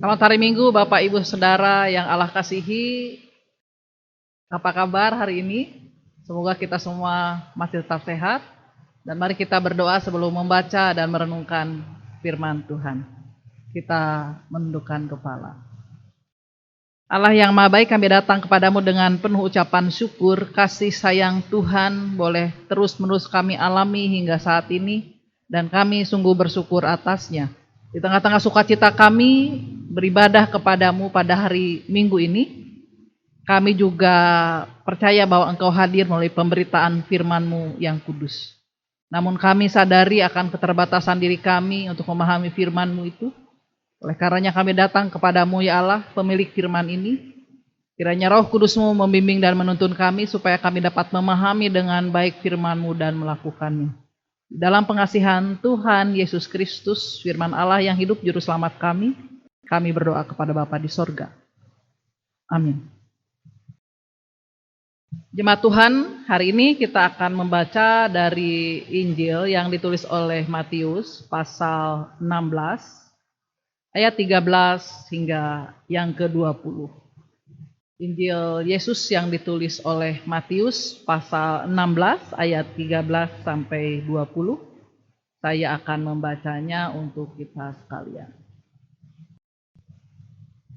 Selamat hari Minggu Bapak Ibu Saudara yang Allah kasihi. Apa kabar hari ini? Semoga kita semua masih tetap sehat. Dan mari kita berdoa sebelum membaca dan merenungkan firman Tuhan. Kita menundukkan kepala. Allah yang Maha Baik, kami datang kepadamu dengan penuh ucapan syukur. Kasih sayang Tuhan boleh terus-menerus kami alami hingga saat ini. Dan kami sungguh bersyukur atasnya. Di tengah-tengah sukacita kami beribadah kepadamu pada hari Minggu ini, kami juga percaya bahwa Engkau hadir melalui pemberitaan firman-Mu yang kudus. Namun kami sadari akan keterbatasan diri kami untuk memahami firman-Mu itu. Oleh karenanya kami datang kepadamu ya Allah, pemilik firman ini. Kiranya Roh Kudus-Mu membimbing dan menuntun kami supaya kami dapat memahami dengan baik firman-Mu dan melakukannya. Dalam pengasihan Tuhan Yesus Kristus, firman Allah yang hidup juru selamat kami berdoa kepada Bapa di sorga. Amin. Jemaat Tuhan, hari ini kita akan membaca dari Injil yang ditulis oleh Matius pasal 16 ayat 13 hingga yang ke-20. Injil Yesus yang ditulis oleh Matius pasal 16 ayat 13 sampai 20. Saya akan membacanya untuk kita sekalian.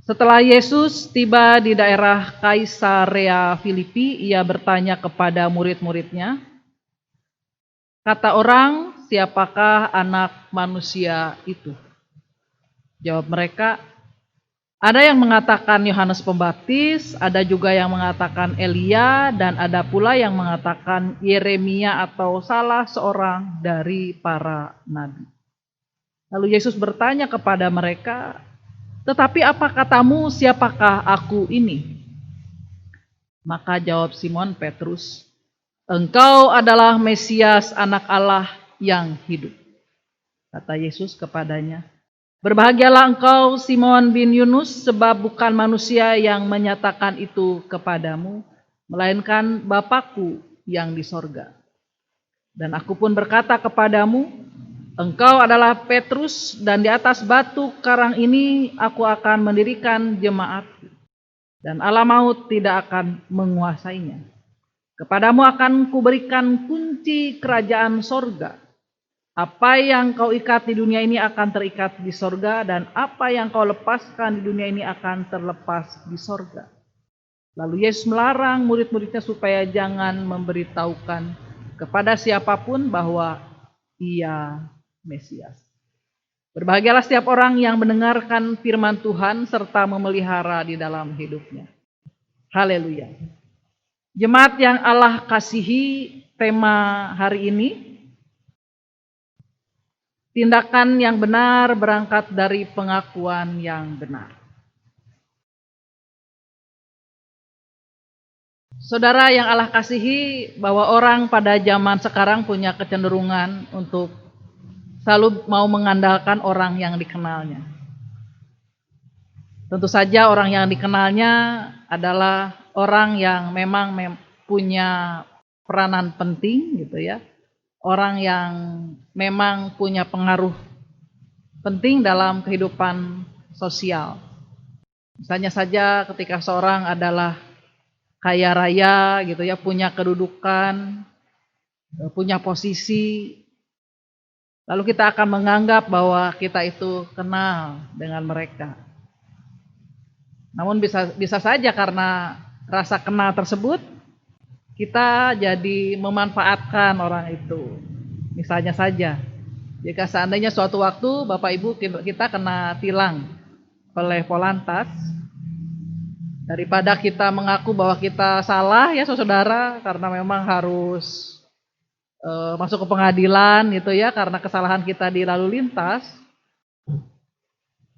Setelah Yesus tiba di daerah Kaisarea Filipi, ia bertanya kepada murid-muridnya, "Kata orang, siapakah anak manusia itu?" Jawab mereka, "Ada yang mengatakan Yohanes Pembaptis, ada juga yang mengatakan Elia, dan ada pula yang mengatakan Yeremia atau salah seorang dari para nabi." Lalu Yesus bertanya kepada mereka, "Tetapi apa katamu, siapakah aku ini?" Maka jawab Simon Petrus, "Engkau adalah Mesias, anak Allah yang hidup." Kata Yesus kepadanya, "Berbahagialah engkau Simon bin Yunus, sebab bukan manusia yang menyatakan itu kepadamu, melainkan Bapa-Ku yang di sorga. Dan aku pun berkata kepadamu, engkau adalah Petrus, dan di atas batu karang ini aku akan mendirikan jemaat-Ku, dan alam maut tidak akan menguasainya. Kepadamu akan kuberikan kunci kerajaan sorga. Apa yang kau ikat di dunia ini akan terikat di sorga, dan apa yang kau lepaskan di dunia ini akan terlepas di sorga." Lalu Yesus melarang murid-muridnya supaya jangan memberitahukan kepada siapapun bahwa ia Mesias. Berbahagialah setiap orang yang mendengarkan firman Tuhan serta memelihara di dalam hidupnya. Haleluya. Jemaat yang Allah kasihi, tema hari ini, tindakan yang benar berangkat dari pengakuan yang benar. Saudara yang Allah kasihi, bahwa orang pada zaman sekarang punya kecenderungan untuk selalu mau mengandalkan orang yang dikenalnya. Tentu saja orang yang dikenalnya adalah orang yang memang punya peranan penting gitu ya. Orang yang memang punya pengaruh penting dalam kehidupan sosial. Misalnya saja ketika seorang adalah kaya raya gitu ya, punya kedudukan, punya posisi, lalu kita akan menganggap bahwa kita itu kenal dengan mereka. Namun bisa saja karena rasa kenal tersebut, kita jadi memanfaatkan orang itu. Misalnya saja, jika seandainya suatu waktu Bapak Ibu kita kena tilang oleh Polantas, daripada kita mengaku bahwa kita salah ya saudara, karena memang harus masuk ke pengadilan gitu ya, karena kesalahan kita di lalu lintas,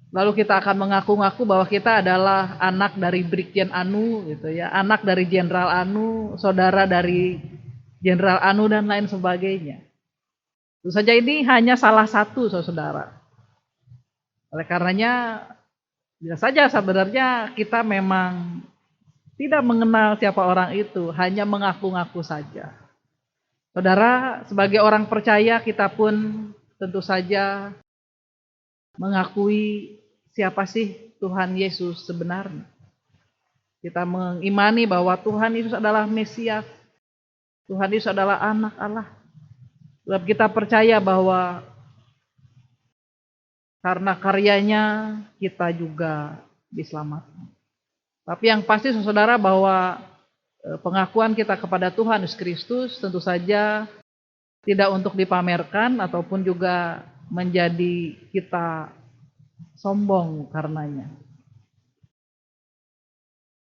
lalu kita akan mengaku-ngaku bahwa kita adalah anak dari Brigjen Anu gitu ya, anak dari Jenderal Anu, saudara dari Jenderal Anu dan lain sebagainya. Tentu saja ini hanya salah satu saudara. Oleh karenanya bisa saja sebenarnya kita memang tidak mengenal siapa orang itu, hanya mengaku-ngaku saja. Saudara, sebagai orang percaya kita pun tentu saja mengakui siapa sih Tuhan Yesus sebenarnya. Kita mengimani bahwa Tuhan Yesus adalah Mesias, Tuhan Yesus adalah anak Allah. Sebab kita percaya bahwa karena karyanya kita juga diselamatkan. Tapi yang pasti saudara bahwa pengakuan kita kepada Tuhan Yesus Kristus tentu saja tidak untuk dipamerkan ataupun juga menjadi kita sombong karenanya.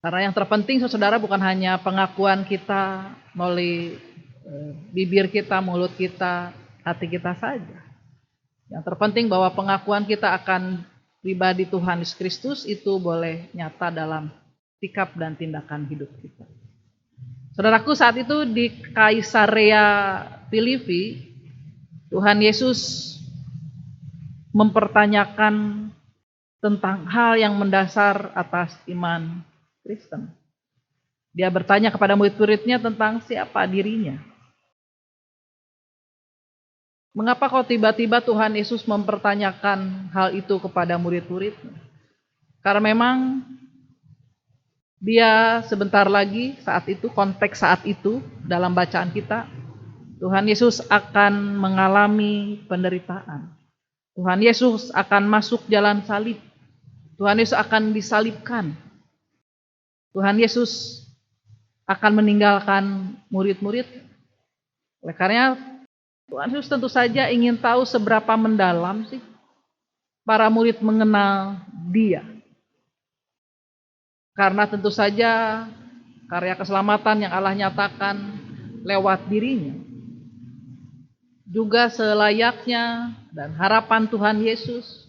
Karena yang terpenting saudara bukan hanya pengakuan kita melalui bibir kita, mulut kita, hati kita saja. Yang terpenting bahwa pengakuan kita akan pribadi Tuhan Yesus Kristus itu boleh nyata dalam sikap dan tindakan hidup kita. Saudaraku, saat itu di Kaisarea Filipi, Tuhan Yesus mempertanyakan tentang hal yang mendasar atas iman Kristen. Dia bertanya kepada murid-muridnya tentang siapa dirinya. Mengapa kok tiba-tiba Tuhan Yesus mempertanyakan hal itu kepada murid-muridnya? Karena memang dia sebentar lagi saat itu, konteks saat itu dalam bacaan kita, Tuhan Yesus akan mengalami penderitaan. Tuhan Yesus akan masuk jalan salib. Tuhan Yesus akan disalibkan. Tuhan Yesus akan meninggalkan murid-murid. Oleh karena Tuhan Yesus tentu saja ingin tahu seberapa mendalam sih para murid mengenal Dia. Karena tentu saja karya keselamatan yang Allah nyatakan lewat dirinya. Juga selayaknya dan harapan Tuhan Yesus,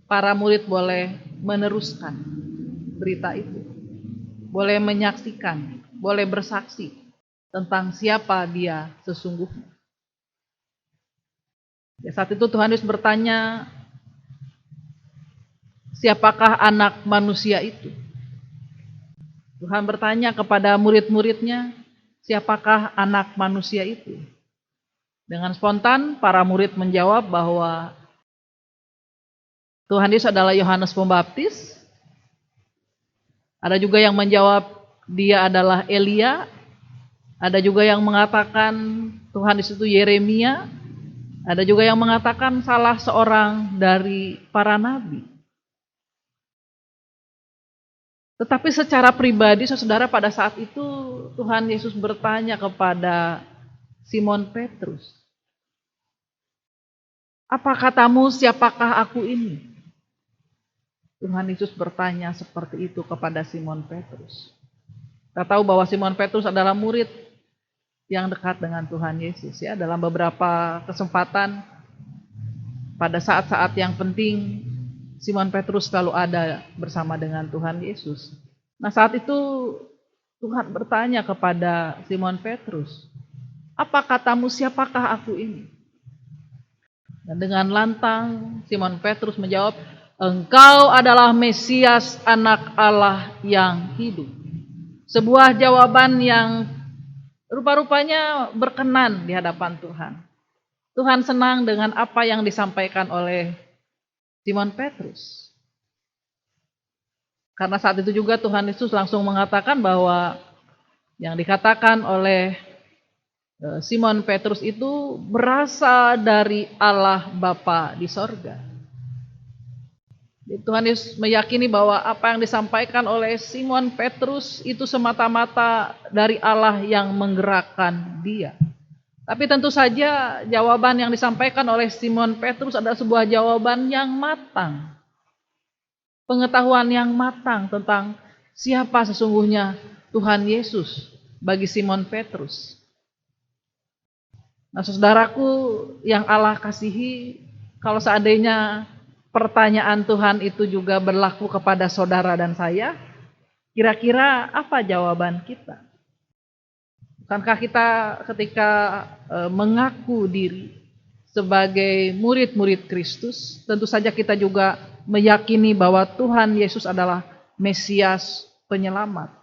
para murid boleh meneruskan berita itu. Boleh menyaksikan, boleh bersaksi tentang siapa Dia sesungguhnya. Ya, saat itu Tuhan Yesus bertanya, siapakah anak manusia itu? Tuhan bertanya kepada murid-muridnya, siapakah anak manusia itu? Dengan spontan para murid menjawab bahwa Tuhan Yesus adalah Yohanes Pembaptis. Ada juga yang menjawab dia adalah Elia. Ada juga yang mengatakan Tuhan Yesus itu Yeremia. Ada juga yang mengatakan salah seorang dari para nabi. Tetapi secara pribadi saudara pada saat itu Tuhan Yesus bertanya kepada Simon Petrus, apa katamu siapakah aku ini? Tuhan Yesus bertanya seperti itu kepada Simon Petrus. Kita tahu bahwa Simon Petrus adalah murid yang dekat dengan Tuhan Yesus. Ya, dalam beberapa kesempatan pada saat-saat yang penting Simon Petrus selalu ada bersama dengan Tuhan Yesus. Nah, saat itu Tuhan bertanya kepada Simon Petrus, apa katamu siapakah aku ini? Dan dengan lantang Simon Petrus menjawab, engkau adalah Mesias, anak Allah yang hidup. Sebuah jawaban yang rupa-rupanya berkenan di hadapan Tuhan. Tuhan senang dengan apa yang disampaikan oleh Simon Petrus. Karena saat itu juga Tuhan Yesus langsung mengatakan bahwa yang dikatakan oleh Simon Petrus itu berasal dari Allah Bapa di sorga. Tuhan Yesus meyakini bahwa apa yang disampaikan oleh Simon Petrus itu semata-mata dari Allah yang menggerakkan dia. Tapi tentu saja jawaban yang disampaikan oleh Simon Petrus adalah sebuah jawaban yang matang. Pengetahuan yang matang tentang siapa sesungguhnya Tuhan Yesus bagi Simon Petrus. Nah, saudaraku yang Allah kasihi, kalau seandainya pertanyaan Tuhan itu juga berlaku kepada saudara dan saya, kira-kira apa jawaban kita? Bukankah kita ketika mengaku diri sebagai murid-murid Kristus, tentu saja kita juga meyakini bahwa Tuhan Yesus adalah Mesias penyelamat.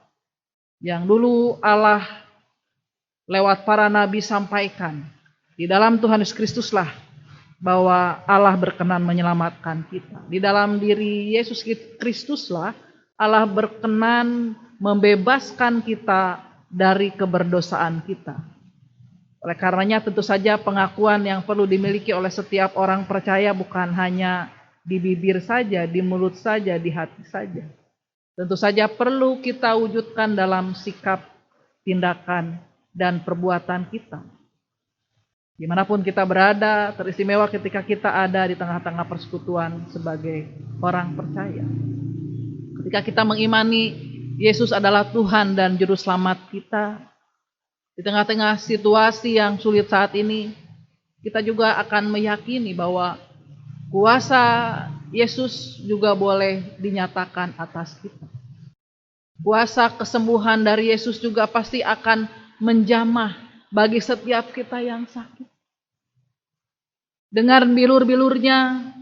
Yang dulu Allah lewat para nabi sampaikan, di dalam Tuhan Yesus Kristuslah bahwa Allah berkenan menyelamatkan kita. Di dalam diri Yesus Kristuslah Allah berkenan membebaskan kita dari keberdosaan kita. Oleh karenanya tentu saja pengakuan yang perlu dimiliki oleh setiap orang percaya bukan hanya di bibir saja, di mulut saja, di hati saja. Tentu saja perlu kita wujudkan dalam sikap, tindakan, dan perbuatan kita. Dimanapun kita berada, teristimewa ketika kita ada di tengah-tengah persekutuan sebagai orang percaya. Ketika kita mengimani Yesus adalah Tuhan dan Juru Selamat kita, di tengah-tengah situasi yang sulit saat ini, kita juga akan meyakini bahwa kuasa Yesus juga boleh dinyatakan atas kita. Kuasa kesembuhan dari Yesus juga pasti akan menjamah bagi setiap kita yang sakit. Dengar bilur-bilurnya,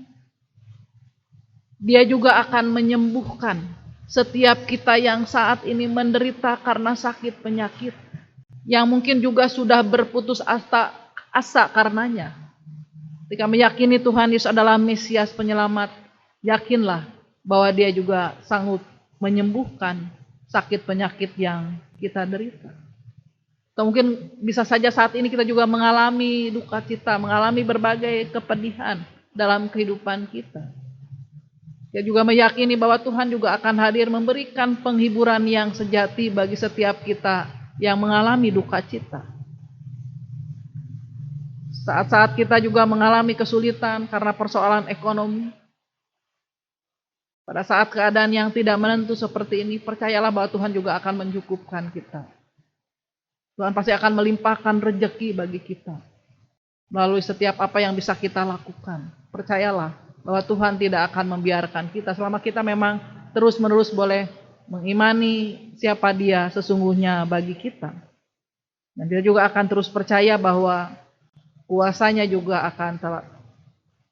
Dia juga akan menyembuhkan setiap kita yang saat ini menderita karena sakit penyakit, yang mungkin juga sudah berputus asa karenanya. Ketika meyakini Tuhan Yesus adalah Mesias penyelamat, yakinlah bahwa Dia juga sanggup menyembuhkan sakit penyakit yang kita derita. Atau mungkin bisa saja saat ini kita juga mengalami duka cita, mengalami berbagai kepedihan dalam kehidupan kita. Dia juga meyakini bahwa Tuhan juga akan hadir memberikan penghiburan yang sejati bagi setiap kita yang mengalami duka cita. Saat-saat kita juga mengalami kesulitan karena persoalan ekonomi, pada saat keadaan yang tidak menentu seperti ini, percayalah bahwa Tuhan juga akan mencukupkan kita. Tuhan pasti akan melimpahkan rejeki bagi kita melalui setiap apa yang bisa kita lakukan. Percayalah bahwa Tuhan tidak akan membiarkan kita selama kita memang terus-menerus boleh mengimani siapa Dia sesungguhnya bagi kita. Dan kita juga akan terus percaya bahwa kuasa-Nya juga akan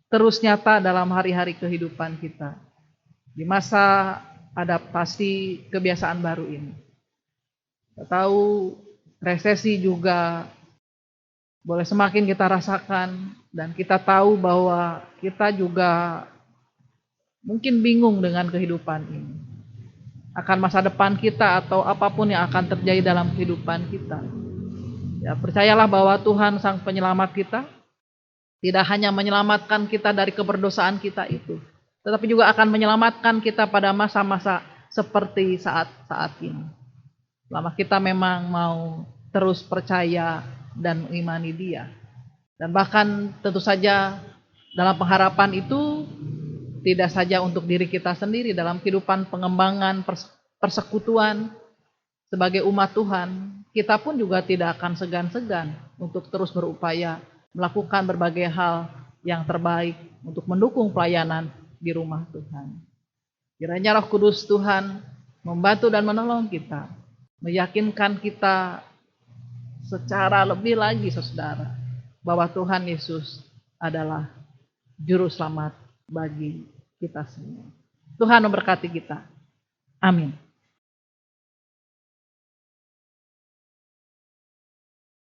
terus nyata dalam hari-hari kehidupan kita di masa adaptasi kebiasaan baru ini. Kita tahu resesi juga boleh semakin kita rasakan, dan kita tahu bahwa kita juga mungkin bingung dengan kehidupan ini. Akan masa depan kita atau apapun yang akan terjadi dalam kehidupan kita. Ya, percayalah bahwa Tuhan Sang Penyelamat kita tidak hanya menyelamatkan kita dari keberdosaan kita itu, tetapi juga akan menyelamatkan kita pada masa-masa seperti saat-saat ini. Selama kita memang mau terus percaya dan mengimani Dia. Dan bahkan tentu saja dalam pengharapan itu tidak saja untuk diri kita sendiri, dalam kehidupan pengembangan persekutuan sebagai umat Tuhan, kita pun juga tidak akan segan-segan untuk terus berupaya melakukan berbagai hal yang terbaik untuk mendukung pelayanan di rumah Tuhan. Kiranya Roh Kudus Tuhan membantu dan menolong kita, meyakinkan kita secara lebih lagi, saudara, bahwa Tuhan Yesus adalah Juru Selamat bagi kita semua. Tuhan memberkati kita. Amin.